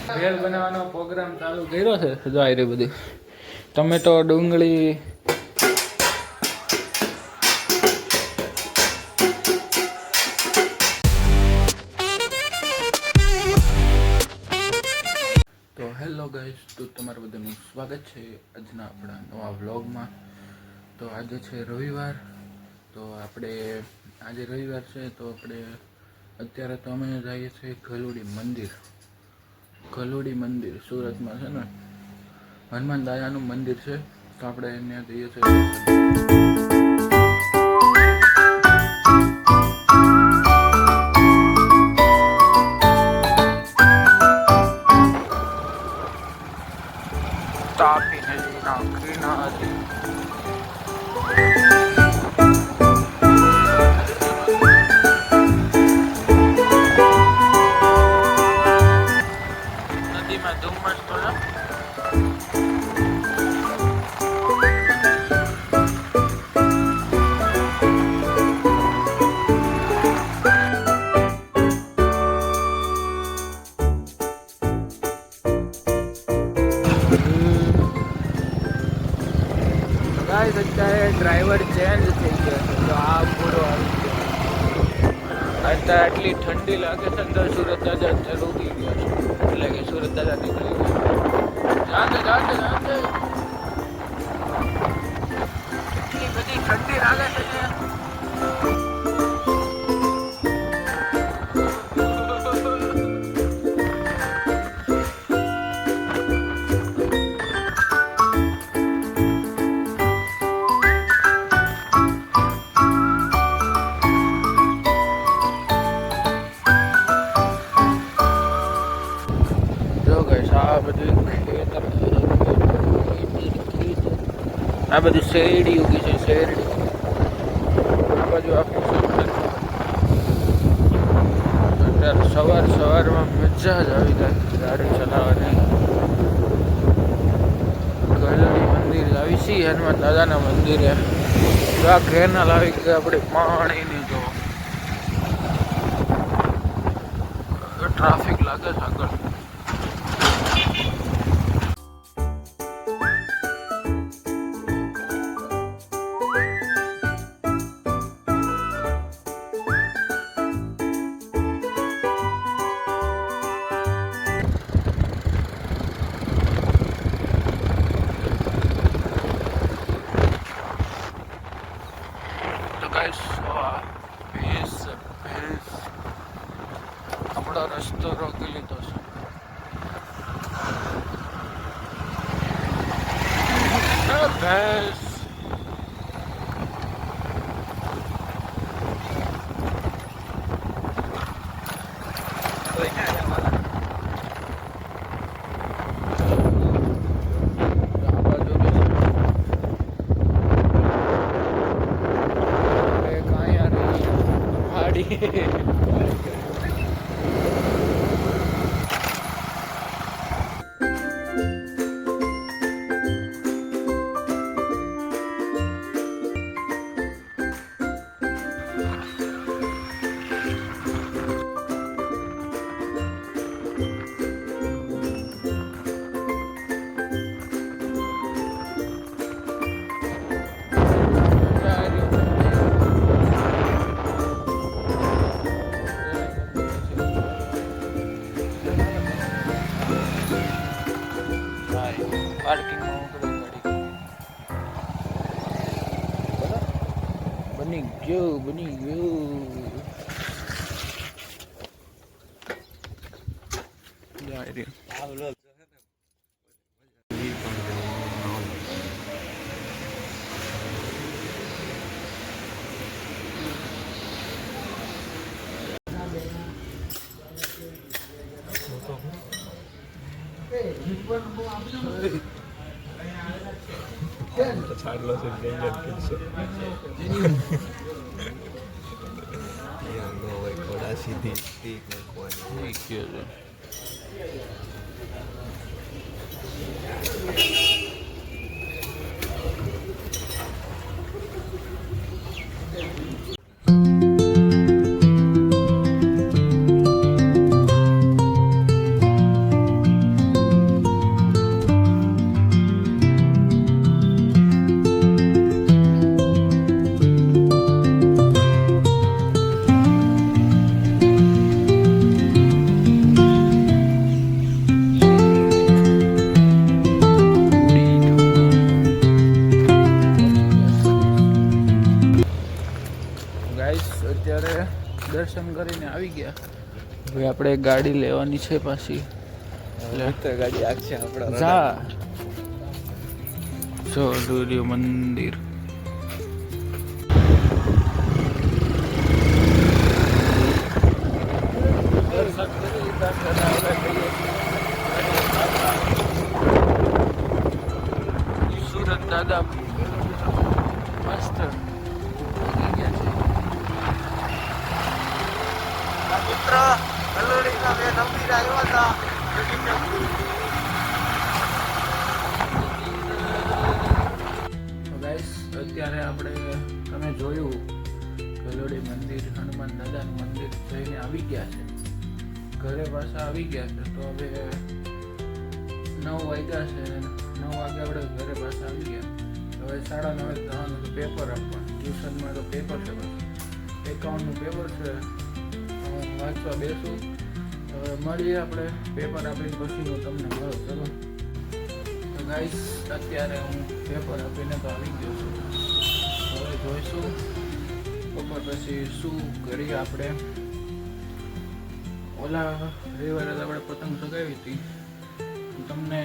ભેળ બનાવવાનો પ્રોગ્રામ ચાલુ કર્યો છે. જો આ રહી બધી ટમેટો, ડુંગળી, તો હેલો ગાઈસ, તો તમારું બધાનું સ્વાગત છે આજના આપણા નવા વ્લોગમાં. તો આજે છે રવિવાર. તો આપણે આજે રવિવાર છે તો આપણે અત્યારે તો અમે જઈએ છીએ ગલુડી મંદિર સુરતમાં છે ને, હનુમાન દાદાનું મંદિર છે. તો આપણે ત્યાં જઈએ છીએ. તાપી નદીના કિનારે નદીમાં ધુમ્મસ પડે. અત્યારે ડ્રાઈવર ચેન્જ થઈ ગયા છે. તો આ પૂરો આવી ગયો. અત્યારે આટલી ઠંડી લાગે છે અંદર. સુરત દાદા અત્યારે ઉગી ગયા છે, એટલે કે સુરત દાદા નીકળી ગયા. જાતે એટલી બધી ઠંડી લાગે છે ને. આ બધી શેરડી ઉગી છે. શેરડી આ બાજુ અત્યારે સવારમાં મજા જ આવી જાય ગાડી ચલાવવાની. ગલુડી મંદિર આવી છીએ, હનુમાન દાદાના મંદિરે. આ કેનાલ આવી ગઈ આપણે પાણીની. જો ટ્રાફિક લાગે છે આગળ. આપણો રસ્તો રોકી લીધો છે. ભેંસ બની ગયું. ચાલો છે ડેન્જર કિડ છે. ઘોડા સીધી સ્ટીક નાખવાની છે. દર્શન કરીને આવી ગયા. હવે આપણે ગાડી લેવાની છે પાછી. ગાડી આગશે આપણા જા જો સૂર્ય મંદિર. સુરત દાદા મસ્ત અત્યારે આપણે તમે જોયું ગલોડી મંદિર હનુમાન દાદાનું મંદિર જઈને આવી ગયા છે. ઘરે પાછા આવી ગયા છે. તો હવે 9 વાગ્યા છે. 9 વાગે આપણે ઘરે પાછા આવી ગયા. હવે 9:30 જવાનું તો પેપર આપવા. ટ્યુશનમાં તો પેપર છે. બસ એકાઉન્ટનું પેપર છે. હું વાંચવા બેસું. હવે મળીએ આપણે પેપર આપીને પછી હું તમને મળું. ચલો તો ગાઈસ અત્યારે હું પેપર આપીને તો આવી ગયો છું. હવે જોઈશું બપોર પછી શું કરીએ આપણે. ઓલા રવિવારે આપણે પતંગ ચગાવી હતી. તમને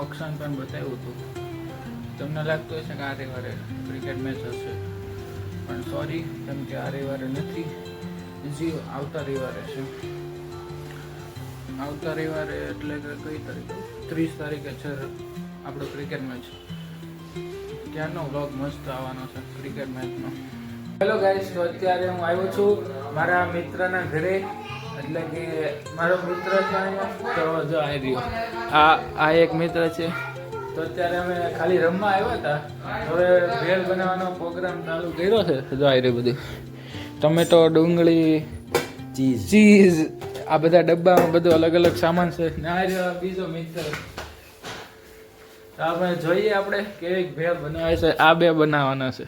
ઓક્શન પણ બતાવ્યું હતું. તમને લાગતું હશે કે આ રવિવારે ક્રિકેટ મેચ હશે, પણ સોરી, કેમ કે આ રવિવારે નથી. જી આવતા રવિવારે છે. આવતા રવિવારે એટલે કે કઈ તારીખે? 30 તારીખે છે આપણો ક્રિકેટ મેચ. ત્યારનો વ્લોગ મસ્ત આવવાનો છે ક્રિકેટ મેચનો. હેલો ગાઈસ, તો અત્યારે હું આવ્યો છું મારા મિત્રના ઘરે. એટલે કે મારો મિત્ર છે અહીંયા. તો જો આવી રહ્યો આ એક મિત્ર છે. તો અત્યારે અમે ખાલી રમવા આવ્યા હતા. હવે ભેળ બનાવવાનો પ્રોગ્રામ ચાલુ કર્યો છે. જો આવી રહ્યું બધું ટમેટો, ડુંગળી, ચીઝ, આ બધા ડબ્બામાં બધું અલગ અલગ સામાન છે. ને આ રહ્યો બીજો મિત્ર. તો આપણે જોઈએ આપણે કેવી ભેળ બનાવે છે. આ બે બનાવવાના છે.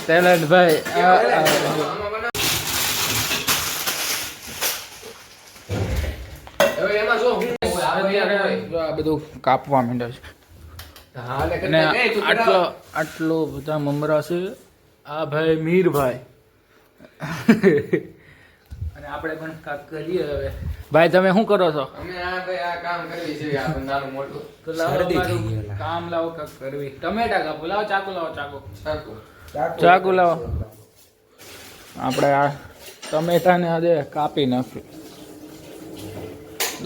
ટેલેન્ટ ભાઈ. આ બધું કાપવા માંડે છે. અને આટલો બધા મમરા છે. આ ભાઈ મીરભાઈ. અને આપણે પણ કાક કરીએ હવે. ભાઈ તમે શું કરો છો? અમે આ કામ કરવી છે આ નાનું મોટું. તો લાવો કામ લાવો કાક કરવી. ટમેટા કાપો. લાવો ચાકુ. લાવો ચાકુ લાવો. આપણે આ ટમેટાને આજે કાપી નાખ્યું.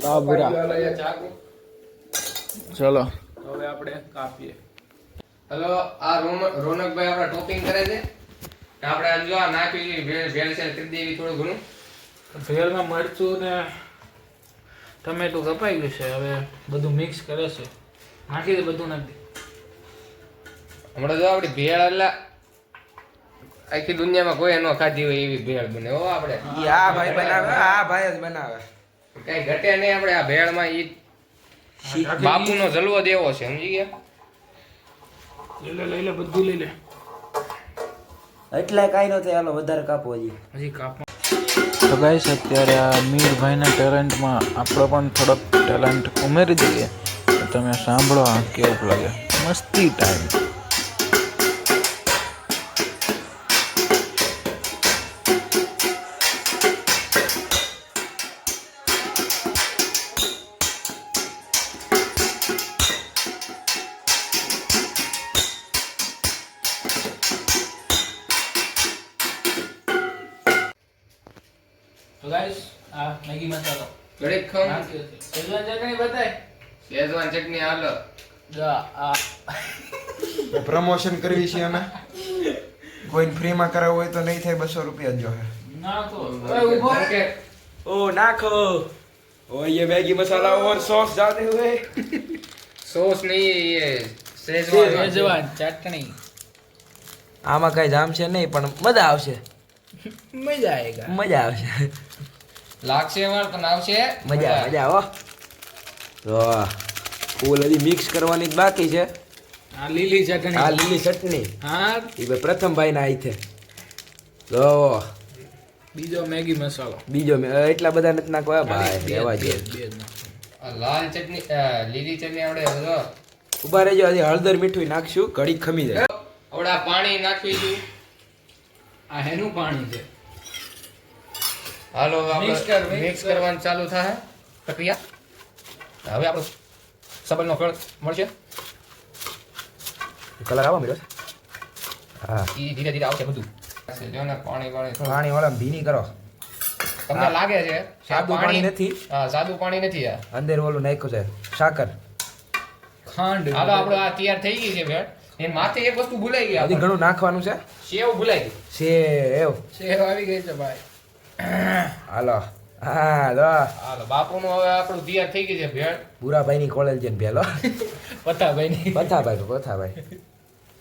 લાવો બુરા. ચલો હવે આપણે કાપીએ. હેલો, આ રોનકભાઈ આપણા ટોપિંગ કરે છે. આપણે આ જો આ નાખી ભેળ છે કરી દેવી થોડું ઘણું. ભેળમાં મરચું ને ટમેટું કપાઈ ગયું છે. હવે બધું મિક્સ કરે છે. નાખી દે, બધું નાખી દે. હમણાં જો આપણી ભેળ એટલે આખી દુનિયામાં કોઈ ન ખાધી હોય એવી ભેળ બને હો આપણે. આ ભાઈ બનાવે, આ ભાઈ જ બનાવે. કઈ ઘટે નહીં આપણે આ ભેળમાં. ઈ બાપુનો જલવો દેવો છે, સમજી ગયા? લઈ લે બધું લઈ લે. એટલે કાઈ ન થાય, હાલો વધારે કાપો હજી કાપો. તો ગાઈસ અત્યારે આ મીરભાઈના ટેલેન્ટમાં આપણે પણ થોડોક ટેલેન્ટ ઉમેરી દઈએ. તમે સાંભળો આ કેવું લાગે. મસ્તી ટાઈમ. તો ગાઈસ આ મેગી મસાલો ઘડીક ખમ શેઝવાન ચટણી બતાય. શેઝવાન ચટણી હાલો. જા આ પ્રમોશન કરવી છે અમે. કોઈને ફ્રીમાં કરાવવું હોય તો નહીં થાય, 200 રૂપિયા જો. નાખો. ઓય ઉભો ઓકે. ओ नाखो ओ ये मैगी मसाला और सॉस डालते हुए સોસ નહીં, ये શેઝવાન ચટણી. આમાં કઈ જામ છે નહીં, પણ મજા આવશે. મજા આયેગા. મજા આવશે. લાગશે વાર પણ આવશે મજા આવો. તો ફૂલ હજી મિક્સ કરવાની જ બાકી છે. આ લીલી ચટણી. આ લીલી ચટણી હા. એ ભાઈ પ્રથમ ભાઈ ના આઈ છે. તો બીજો મેગી મસાલો. બીજો એટલા બધા નથી નાખવા ભાઈ, રહેવા દે. બે આ લાલ ચટણી લીલી ચટણી આપણે જો ઉભા રહેજો, હજી હળદર મીઠું નાખશું, ઘડીક ખમી જાય. આપણે આ પાણી નાખી દઉં. આ હેનું પાણી છે. હાલો Mix કર, mix મિક્સ કર. કરવાનું ચાલુ થાય પ્રક્રિયા. હવે આપણો સબલનો ફળ મળશે. કલર આવો મીરો. હા, ઈ ધીરે ધીરે આવશે બધું. જો ને પાણી થોડું. પાણી વાળા ભીની કરો. તમને લાગે છે સાદું પાણી નથી, હા સાદું પાણી નથી આ. અંદર ઓલું નાખ્યું છે સાકર. ખાંડ. હાલો આપણો આ તૈયાર થઈ ગઈ છે ભેળ. એ માથે એક વસ્તુ ભૂલાઈ ગઈ હજી આપણે. ઘણું નાખવાનું છે. સેવ ભૂલાઈ ગઈ. સેવ. સેવ આવી ગઈ છે ભાઈ. હાલો. હા, લો. હાલો બાપુનું હવે આપણું તૈયાર થઈ ગઈ છે ભેળ. ભૂરાભાઈની કોલેજ જઈને ભેલો. પતાભાઈની. પથાભાઈ.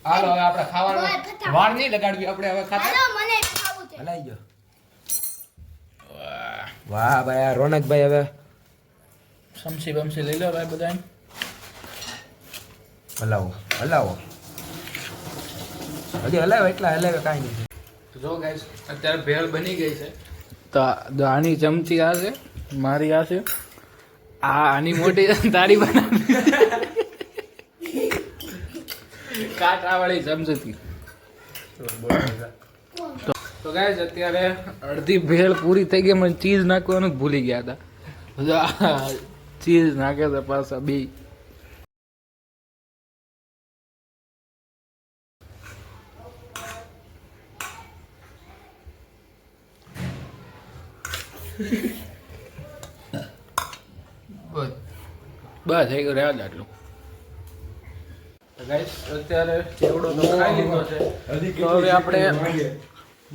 હાલો હવે આપણે ખાવાનું વાર નહીં લગાડવી આપણે હવે ખાતા. હલાઈ ગયો. વાહ ભાઈ, આ રોનકભાઈ હવે સમસી બમસી લઈ લો ભાઈ બધાય. હલાવો. હજી હલાવે એટલા હલાવે કાંઈ નહીં. જો ગાઈસ અત્યારે ભેળ બની ગઈ છે. તો આની ચમચી આ છે, મારી આ છે, આની મોટી તારી બનાવી કાંટા વાળી ચમચી. તો ગાઈસ અત્યારે અડધી ભેળ પૂરી થઈ ગઈ, મને ચીઝ નાખવાનું જ ભૂલી ગયા હતા. ચીઝ નાખે છે પાછા બે. બસ થઈ ગયું, રહેવા દે આટલું. તો ગાઈસ અત્યારે ચેવડો તો ખાઈ લીધો છે. તો હવે આપણે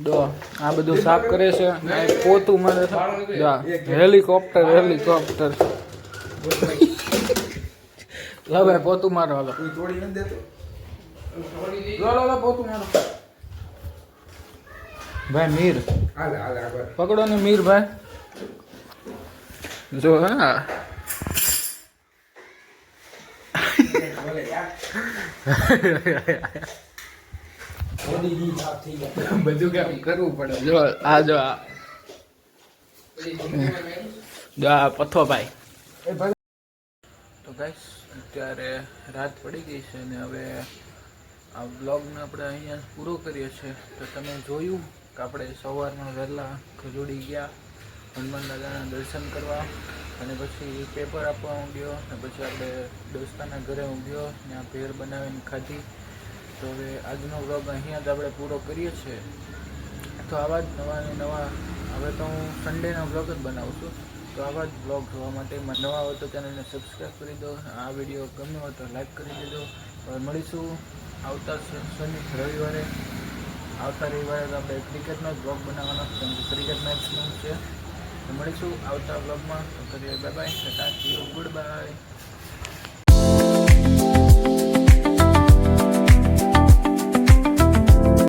જો આ બધું સાફ કરે છે. આ એક પોતું મારે છે. જો આ હેલિકોપ્ટર. લો ભાઈ પોતું મારો. હાલો લો પોતું મારો ભાઈ. મીર પકડો ને મીર ભાઈ. જો હા બધું કામ કરવું પડે. જો આ પથ્થો ભાઈ. તો ગાઈસ અત્યારે રાત પડી ગઈ છે અને હવે આ વ્લોગને આપણે અહીંયા પૂરો કરીએ છીએ. તો તમે જોયું કે આપણે સવારમાં વહેલા ખજોડી ગયા હનુમાન દાદાના દર્શન કરવા, અને પછી પેપર આપવા ઊંઘ્યો, અને પછી આપણે દોસ્તાના ઘરે ઊંઘ્યો ને આ ભેળ બનાવીને ખાધી. તો હવે આજનો વ્લોગ અહીંયા જ આપણે પૂરો કરીએ છીએ. તો આવા જ નવા હવે તો હું સન્ડેના વ્લોગ જ બનાવું છું. તો આવા જ વ્લોગ જોવા માટે નવા હોય તો ચેનલને સબસ્ક્રાઈબ કરી દો. આ વિડીયો ગમ્યો હોય તો લાઈક કરી દેજો. હવે મળીશું આવતા રવિવારે. આવતા રવિવારે તો આપણે ક્રિકેટનો જ વ્લોગ બનાવવાનો છે, કેમ કે ક્રિકેટ મેચનું છે. તો મળીશું આવતા વ્લોગમાં. તો કરીએ bye bye, Tata, good bye.